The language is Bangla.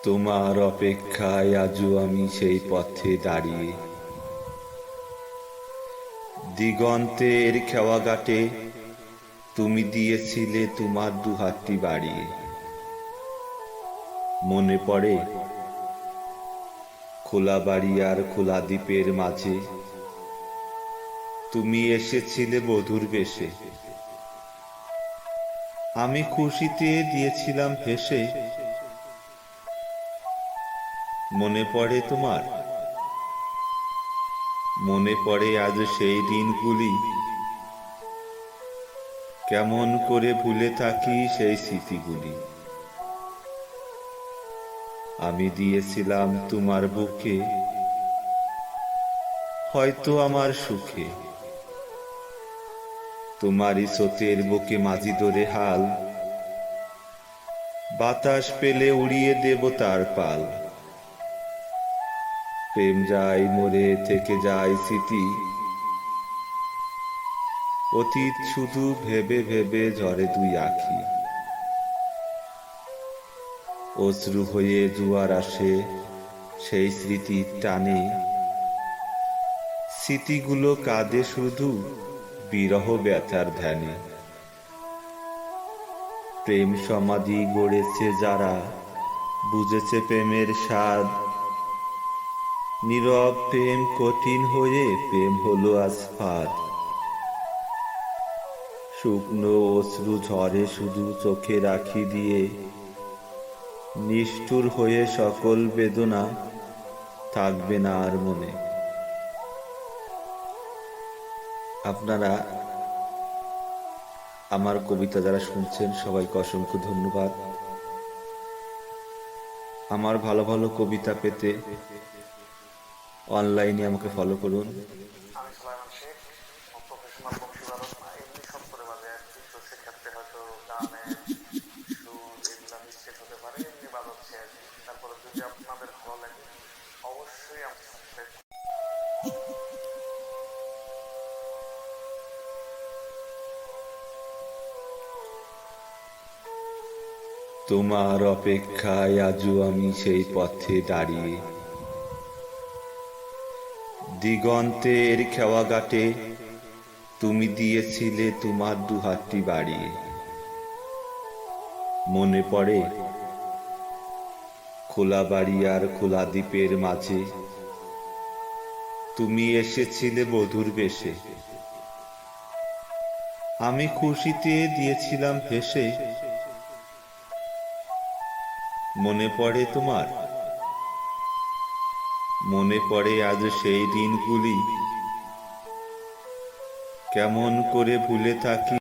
তোমার অপেক্ষায় আজও আমি সেই পথে দাঁড়িয়ে, দিগন্তের খেওয়া ঘাটে তুমি দিয়েছিলে তোমার দুহাতটি বাড়িয়ে। মনে পড়ে খোলা বাড়ি আর খোলা দ্বীপের মাঝে তুমি এসেছিলে বধূর বেশে, আমি খুশিতে দিয়েছিলাম ভেসে। মনে পড়ে তোমার? মনে পড়ে আজ সেই দিনগুলি, কেমন করে ভুলে থাকি সেই স্মৃতিগুলি। আমি দিয়েছিলাম তোমার বুকে, হয়তো আমার সুখে, তোমারই স্রোতের বুকে মাঝি ধরে হাল, বাতাস পেলে উড়িয়ে দেব তার পাল। প্রেম যায় মরে থেকে যায় স্মৃতি, অতীত শুধু ভেবে ভেবে ঝরে দুই আঁখি। অশ্রু হয়ে জোয়ার আসে সেই স্মৃতির টানে, স্মৃতিগুলো কাঁদে শুধু বিরহ ব্যথার ধ্যানে। প্রেম সমাধি গড়েছে যারা, বুঝেছে প্রেমের স্বাদ, নীরব প্রেম কঠিন হয়ে প্রেম হলো আজ ফাঁদ। শুকনো অশ্রু ঝরে শুধু চোখে রাখি দিয়ে, নিষ্ঠুর হয়ে সকল বেদনা থাকবে না আর মনে। আপনারা আমার কবিতা যারা শুনছেন সবাইকে অসংখ্য ধন্যবাদ। আমার ভালো ভালো কবিতা পেতে অনলাইনে আমাকে ফলো করুন। আমি সুলাইমান শেখ, প্রফেশনাল বংশীবাদক না, এমনি সব করে বাজায় আর কি। তো সেক্ষেত্রে হয়তো গানের সুর এগুলা মিস্টেক হতে পারে, এমনি বাজাচ্ছি আর কি। তারপরে যদি আপনাদের ভালো লাগে অবশ্যই আমাকে সাবস্ক্রাইব। তোমার অপেক্ষায় আজও আমি সেই পথে দাঁড়িয়ে, দিগন্তের খেওয়া ঘাটে তুমি দিয়েছিলে তোমার দুহাতটি বাড়িয়ে। মনে পড়ে খোলা বাড়ি আর খোলা দ্বীপের মাঝে তুমি এসেছিলে বধূর বেশে, আমি খুশিতে দিয়েছিলাম ভেসে। মনে পড়ে তোমার? মনে পড়ে আজ সেই দিনগুলি, কেমন করে ভুলে থাকি